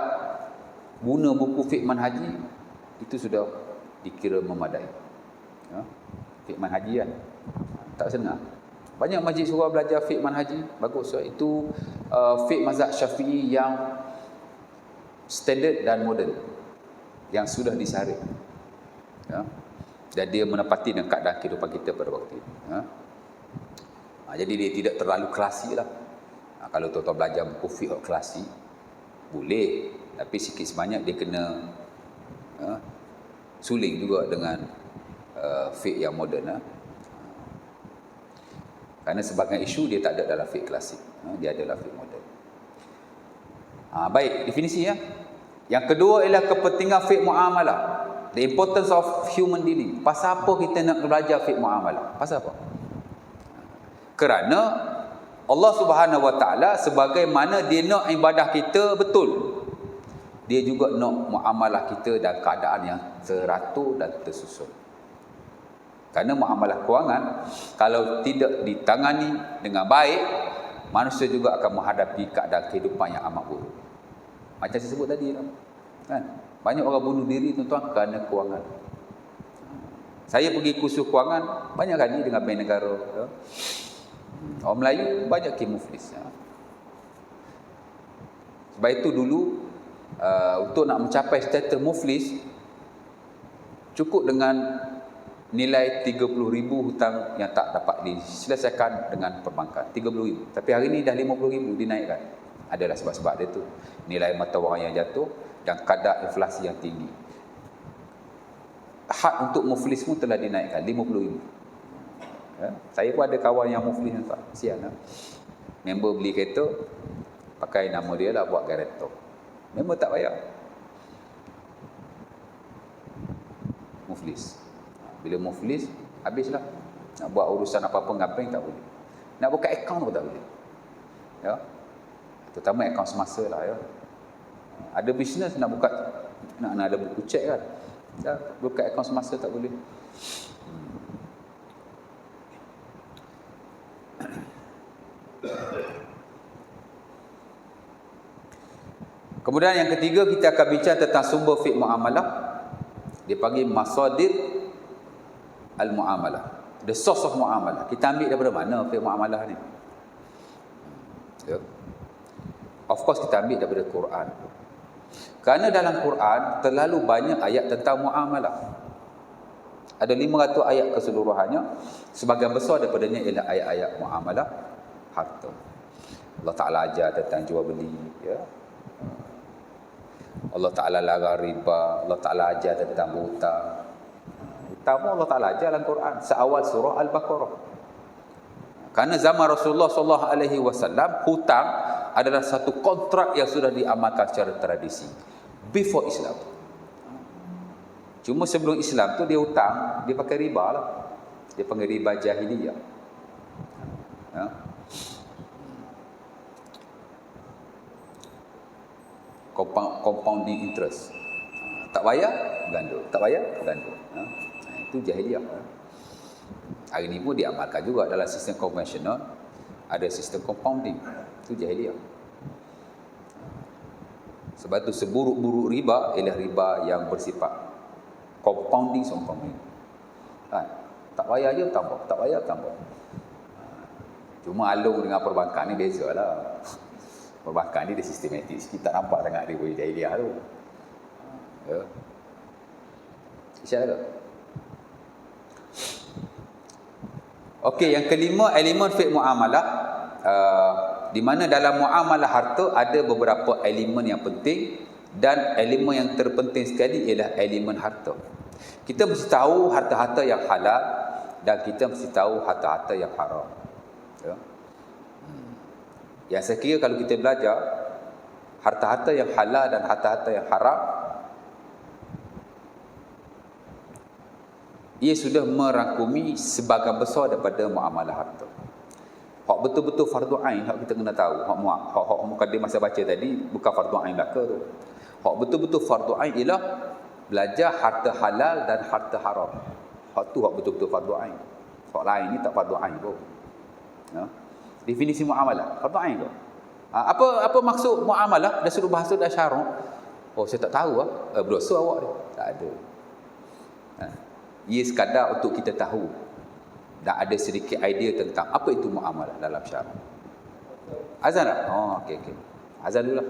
guna buku fiqh manhaji, itu sudah dikira memadai. Fiqh manhaji kan? Tak senang. Banyak majlis surah belajar fiqh manhaji, bagus. So, itu fiqh mazhab Syafi'i yang standard dan moden, yang sudah disaring. Dan dia menepati dengan keadaan kehidupan kita pada waktu itu. Jadi dia tidak terlalu klasik lah. Kalau tuan-tuan belajar buku fiqh klasik, boleh. Tapi sikit sebanyak dia kena suling juga dengan fiqh yang moden. Kerana sebagai isu dia tak ada dalam fiqh klasik. Dia adalah fiqh moden. Baik, definisi ya. Yang kedua ialah kepentingan fiqh muamalah. The importance of human dealing. Pasal apa kita nak belajar fiqh muamalah? Pasal apa? Kerana Allah Subhanahu Wa Taala sebagaimana dia nak ibadah kita betul, dia juga nak muamalah kita dalam keadaan yang teratur dan tersusun. Kerana muamalah kewangan kalau tidak ditangani dengan baik, manusia juga akan menghadapi keadaan kehidupan yang amat buruk. Macam saya sebut tadi kan? Banyak orang bunuh diri tuan-tuan kerana kewangan. Saya pergi kursus kewangan banyak kali dengan bank negara. Orang Melayu banyak muflis. Sebab itu dulu untuk nak mencapai status muflis, cukup dengan nilai 30,000 hutang yang tak dapat diselesaikan dengan perbankan. 30,000. Tapi hari ini dah 50,000 dinaikkan. Adalah sebab-sebab dia tu. Nilai mata wang yang jatuh dan kadar inflasi yang tinggi. Had untuk muflis pun telah dinaikkan 50,000. Saya pun ada kawan yang muflis tak. Kesian lah. Member beli kereta, pakai nama dia lah buat garantor. Member tak bayar. Muflis. Bila muflis, habislah. Nak buat urusan apa-apa dengan bank tak boleh. Nak buka akaun pun tak boleh. Ya. Terutama akaun semasa lah ya. Ada bisnes nak buka, nak ada buku cek kan. Ya, buka akaun semasa tak boleh. Kemudian yang ketiga kita akan bincang tentang sumber fiqh muamalah. Dia panggil masadir al-muamalah. The source of muamalah. Kita ambil daripada mana fiqh muamalah ni? Ya. Of course kita ambil daripada Quran. Kerana dalam Quran terlalu banyak ayat tentang muamalah. Ada 500 ayat keseluruhannya. Sebahagian besar daripadanya ialah ayat-ayat muamalah harta. Allah Ta'ala ajar tentang jual beli, ya. Allah Ta'ala larang riba. Allah Ta'ala ajar tentang hutang. Hutang pun Allah Ta'ala ajar dalam Quran. Seawal surah Al-Baqarah. Kerana zaman Rasulullah SAW, hutang adalah satu kontrak yang sudah diamalkan secara tradisi. Before Islam. Cuma sebelum Islam tu dia hutang, dia pakai riba lah. Dia panggil riba jahiliyah. Ya. Compounding interest. Tak bayar, bergantung. Tak bayar, bergantung. Itu jahiliyah. Hari ni pun diamalkan juga dalam sistem konvensional, ada sistem compounding. Itu jahiliah. Sebab tu seburuk-buruk riba ialah riba yang bersifat compounding seumpama ini. Kan? Tak payah je tambah, tak payah tambah. Cuma alung dengan perbankan ni bezalah. Perbankan ni dia sistematik sikit, tak nampak sangat dia boleh jahiliah tu. Ya. InsyaAllah. Okey, yang kelima, elemen fiqh muamalah. Di mana dalam muamalah harta ada beberapa elemen yang penting, dan elemen yang terpenting sekali ialah elemen harta. Kita mesti tahu harta-harta yang halal dan kita mesti tahu harta-harta yang haram. Ya. Yang saya kira kalau kita belajar harta-harta yang halal dan harta-harta yang haram, ia sudah merangkumi sebahagian besar daripada muamalah harta. Hak betul-betul fardu ain, hak kita kena tahu. Hak mukaddim masa baca tadi bukan fardu ain belaka tu. Hak betul-betul fardu ain ialah belajar harta halal dan harta haram. Hak tu hak betul-betul fardu ain. Hak lain ni tak fardu ain pun. Ya. Definisi muamalah fardu ain tu. Apa maksud muamalah? Dah suruh bahasa dah syarak. Oh, saya tak tahu berdosa awak dia. Tak ada. Ia sekadar untuk kita tahu dan ada sedikit idea tentang apa itu muamalah dalam syarak. Azan tak? Oh, okey. Azan dulu lah.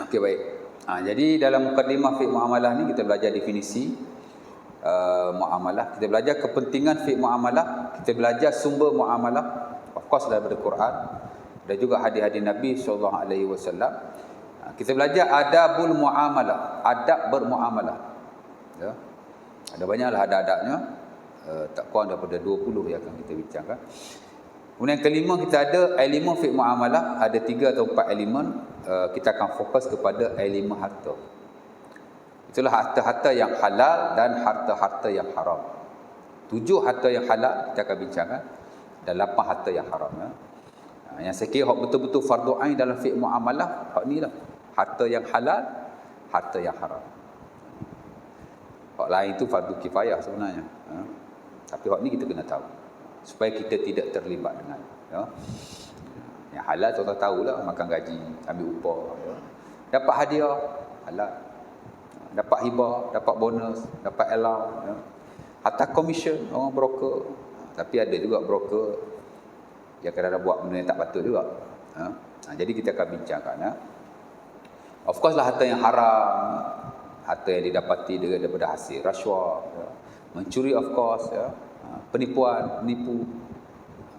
Okey, baik. Jadi dalam mukadimah fiqh muamalah ni kita belajar definisi muamalah, kita belajar kepentingan fiqh muamalah, kita belajar sumber muamalah, of course daripada Quran dan juga hadis-hadis Nabi SAW. Kita belajar adabul muamalah, adab bermuamalah. Ya. Ada banyaklah adab-adabnya, tak kurang daripada 20 yang akan kita bincangkan. Kemudian kelima, kita ada elemen fiqh muamalah, ada 3 atau 4 elemen. Kita akan fokus kepada elemen harta. Itulah harta-harta yang halal dan harta-harta yang haram. 7 harta yang halal kita akan bincangkan dan 8 harta yang haram. Ya. Yang saya kira betul-betul fardu ain dalam fiqh muamalah, hak ni lah. Harta yang halal, harta yang haram. Hak lain itu fardu kifayah sebenarnya. Ya. Tapi hak ni kita kena tahu supaya kita tidak terlibat dengan. Ya. Yang halal tuan-tuan tahulah, makan gaji, ambil upah. Ya. Dapat hadiah, halal. Dapat hibah, dapat bonus, dapat allow. Ya. Hatta commission, orang broker. Tapi ada juga broker yang kadang-kadang buat benda yang tak patut juga. Ya. Jadi kita akan bincangkan. Ya. Of course lah harta yang haram, harta yang didapati daripada hasil rasuah, ya. Mencuri of course, ya. Penipuan, menipu.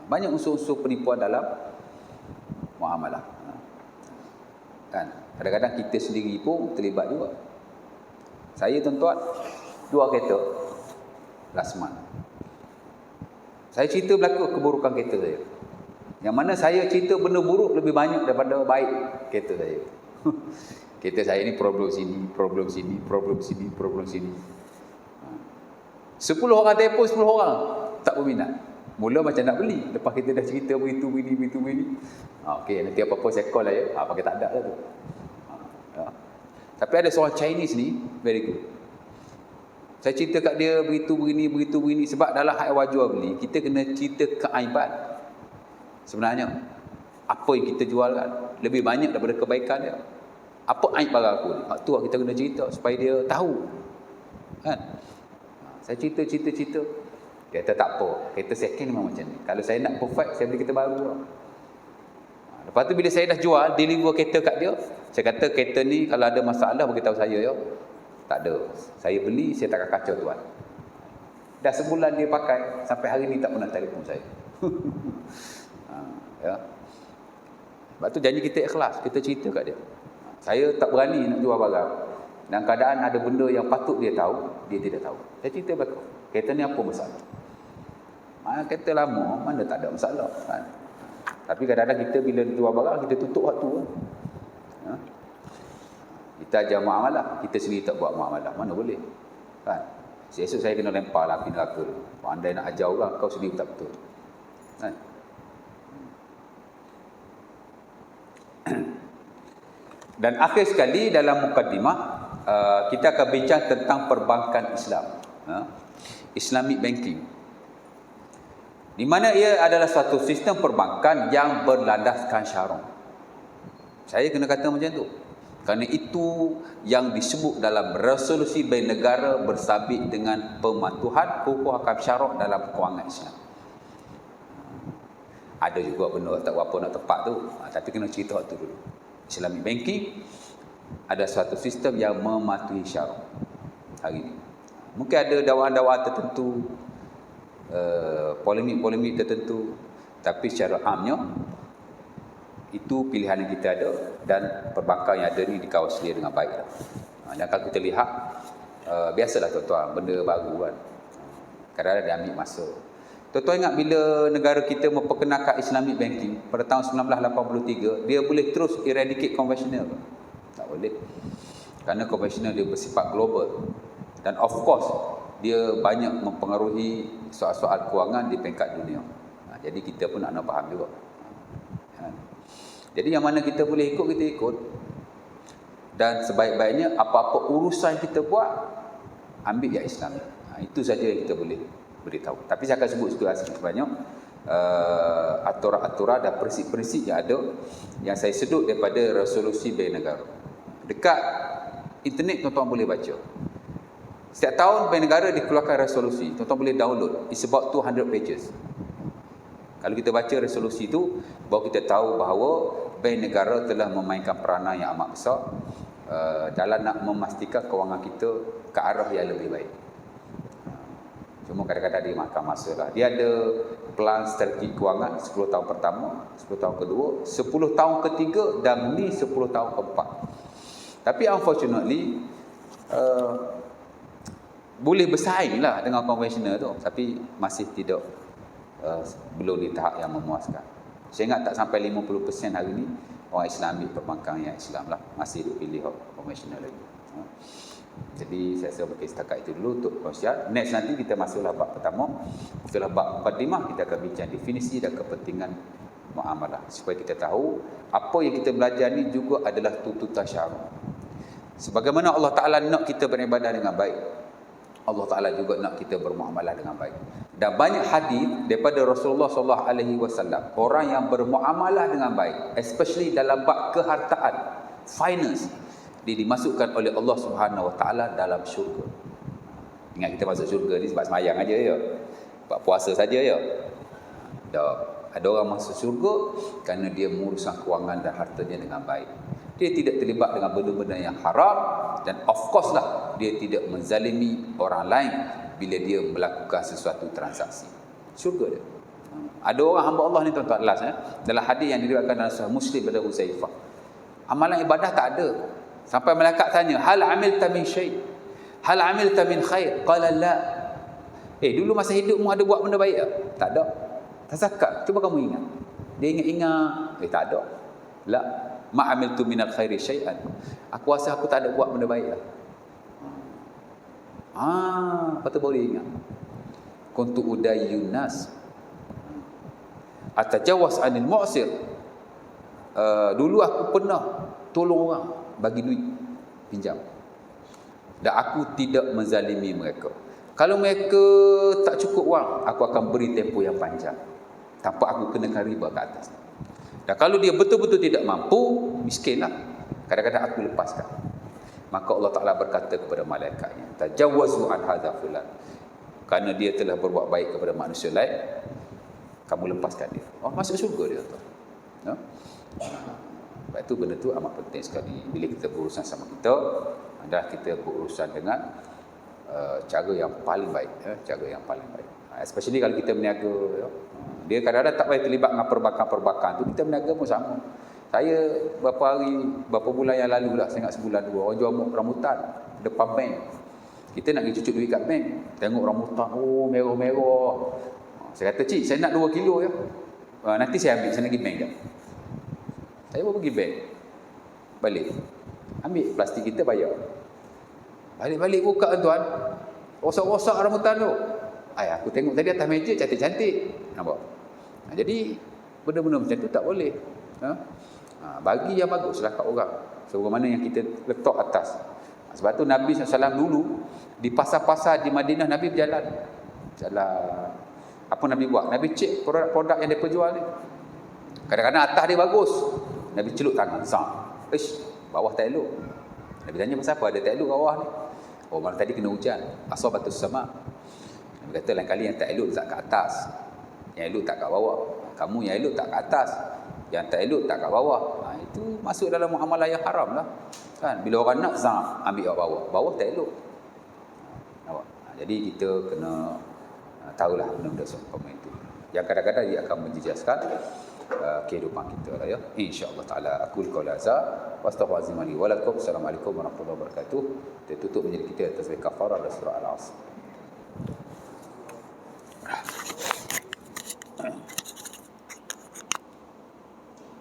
Banyak unsur-unsur penipuan dalam muamalah. Kan? Kadang-kadang kita sendiri pun terlibat juga. Saya tuan-tuan 2 kereta last month. Saya cerita berlaku keburukan kereta saya. Yang mana saya cerita benda buruk lebih banyak daripada baik kereta saya. Kereta saya ni problem sini, problem sini, problem sini, problem sini. 10 orang telefon, 10 orang tak berminat. Mula macam nak beli. Lepas kita dah cerita begitu, begini. Okey, nanti apa-apa saya call lah ya. Pakai tak ada lah tu. Ya. Tapi ada seorang Chinese ni, very good. Saya cerita kat dia begitu, begini. Sebab dalam hak jual beli, kita kena cerita keaiban. Sebenarnya, apa yang kita jual kan, lebih banyak daripada kebaikan dia. Apa aib barang aku ni? Hak tu kita kena cerita supaya dia tahu. Kan? Saya cerita. Dia kata tak apa, kereta second memang macam ni. Kalau saya nak perfect, saya beli kereta baru. Lepas tu bila saya dah jual, deliver kereta kat dia, saya kata kereta ni kalau ada masalah beritahu saya ya. Tak ada. Saya beli, saya takkan kacau tuan. Dah sebulan dia pakai, sampai hari ni tak pernah telefon saya. Ya. Sebab tu janji kita ikhlas, kita cerita kat dia. Saya tak berani nak jual barang. Dan keadaan ada benda yang patut dia tahu, dia tidak tahu. Saya cerita belakang. Kereta ni apa masalah? Mana kereta lama, mana tak ada masalah. Kan? Tapi kadang-kadang kita bila jual barang, kita tutup waktu. Ha? Kita ajar muamalah, kita sendiri tak buat muamalah. Mana boleh? Kan? Esok saya kena lempar lah api neraka. Andai nak ajar orang, kau sendiri tak betul. Kan? Dan akhir sekali dalam mukadimah, kita akan bincang tentang perbankan Islam, Islamic banking, di mana ia adalah suatu sistem perbankan yang berlandaskan syarak. Saya kena kata macam tu, kerana itu yang disebut dalam resolusi bain negara bersabit dengan pematuhan hukum hakam syarak dalam kewangan Islam. Ada juga benda tak apa nak tepat tu, tapi kena cerita waktu dulu. Islamic banking ada suatu sistem yang mematuhi syarak hari ini. Mungkin ada dakwaan-dakwaan tertentu, polemik-polemik tertentu, tapi secara amnya itu pilihan yang kita ada, dan perbankan yang ada ni dikawal sedia dengan baik. Dan kalau kita lihat, biasalah tuan-tuan, benda baru kan, kadang-kadang dia ambil masa. Tuan-tuan ingat bila negara kita memperkenalkan Islamic banking pada tahun 1983, dia boleh terus eradicate konvensional? Tak boleh. Kerana konvensional dia bersifat global. Dan of course, dia banyak mempengaruhi soal-soal kewangan di peringkat dunia. Jadi kita pun nak faham juga. Jadi yang mana kita boleh ikut, kita ikut. Dan sebaik-baiknya apa-apa urusan kita buat, ambil yang Islam. Itu saja yang kita boleh beritahu. Tapi saya akan sebut sikit banyak aturan-aturan dan prinsip-prinsip yang ada, yang saya sedut daripada resolusi bain negara. Dekat internet tuan-tuan boleh baca. Setiap tahun bain negara dikeluarkan resolusi, tuan-tuan boleh download. It's about 200 pages. Kalau kita baca resolusi itu, baru kita tahu bahawa bain negara telah memainkan peranan yang amat besar dalam nak memastikan kewangan kita ke arah yang lebih baik. Cuma kadang-kadang dia makan masa lah. Dia ada plan strategi kewangan 10 tahun pertama, 10 tahun kedua, 10 tahun ketiga, dan ni 10 tahun keempat. Tapi unfortunately, boleh bersaing lah dengan konvensional tu, tapi masih tidak, belum di tahap yang memuaskan. Saya ingat tak sampai 50% hari ni orang Islam ambil perbankan yang Islam lah, masih duk pilih konvensional lagi. Jadi saya rasa mungkin setakat itu dulu untuk kongsian. Next nanti kita masuklah bab pertama. Setelah bab mukadimah, kita akan bincang definisi dan kepentingan muamalah, supaya kita tahu apa yang kita belajar ni juga adalah tuntutan syarak. Sebagaimana Allah Ta'ala nak kita beribadah dengan baik, Allah Ta'ala juga nak kita bermuamalah dengan baik. Dan banyak hadis daripada Rasulullah SAW, orang yang bermuamalah dengan baik, especially dalam bab kehartaan, finance, dia dimasukkan oleh Allah Subhanahu Wa Ta'ala dalam syurga. Ingat, kita masuk syurga ni sebab semayang aja ya, sebab puasa saja ya. Ada orang masuk syurga kerana dia menguruskan kewangan dan hartanya dengan baik. Dia tidak terlibat dengan benda-benda yang haram, dan of course lah, dia tidak menzalimi orang lain bila dia melakukan sesuatu transaksi. Syurga dia. Ada orang hamba Allah ni tuan-tuan, dalam hadis yang diriwayatkan dalam Sahih Muslim pada Huzaifah, amalan ibadah tak ada. Sampai malaikat tanya, hal amilta min syai'? Hal amilta min khair? Qala la. Dulu masa hidupmu ada buat benda baik tak? Tak ada. Tazakkar, cuba kamu ingat. Dia ingat-ingat, tak ada. La, ma amiltu minal khairi syai'an. Aku rasa aku tak ada buat benda baik lah. Patut boleh ingat. Kuntu udayyun nas, atajawaz anil mu'sir. Dulu aku pernah tolong orang, bagi duit, pinjam, dan aku tidak menzalimi mereka. Kalau mereka tak cukup wang, aku akan beri tempoh yang panjang tanpa aku kenakan riba ke atas. Dan kalau dia betul-betul tidak mampu, miskinlah, kadang-kadang aku lepaskan. Maka Allah Ta'ala berkata kepada malaikatnya, tajawazu an hadza fulan, kerana dia telah berbuat baik kepada manusia lain, kamu lepaskan dia. Masuk syurga dia tu. Sebab itu benda tu amat penting sekali. Bila kita berurusan sama kita, adalah kita berurusan dengan cara yang paling baik, cara yang paling baik. Especially kalau kita berniaga, dia kadang-kadang tak payah terlibat dengan perbankan-perbankan tu, kita berniaga pun sama. Saya berapa bulan yang lalu lah, saya ingat sebulan dua, orang jual rambutan depan bank. Kita nak pergi cucuk duit kat bank, tengok rambutan, merah-merah. Saya kata, cik, saya nak 2 kilo ya. Nanti saya ambil, saya nak pergi bank je. Saya pun pergi bank, balik, ambil plastik kita, bayar. Balik-balik buka tuan, rosak-rosak rambutan tu. Aku tengok tadi atas meja cantik-cantik, nampak? Jadi benda-benda macam tu tak boleh. Bagi yang baguslah kat orang. Sebagaimana yang kita letak atas. Sebab tu Nabi SAW dulu di pasar-pasar di Madinah Nabi berjalan. Jalan. Apa Nabi buat? Nabi cek produk-produk yang mereka jual ni. Kadang-kadang atas dia bagus. Nabi celup tangan. Bawah tak elok. Nabi tanya pasal apa? Ada tak elok bawah ni? Oh, malam tadi kena hujan. Asabatus sama. Nabi kata lain kali yang tak elok tak kat atas. Yang elok tak kat bawah. Kamu yang elok tak kat atas. Yang tak elok tak kat bawah. Itu masuk dalam muamalah yang haram lah. Kan? Bila orang nak ambil kat bawah. Bawah tak elok. Jadi kita kena tahulah benda-benda seumpama itu. Yang kadang-kadang dia akan menjejaskan kehidupan kita lah ya. Insya-Allah taala aku qaul hadza wa astaghfirullahi wa lakum. Assalamualaikum warahmatullahi wabarakatuh. Kita tutup menjadi kita atas kafarah surah Al-Asr.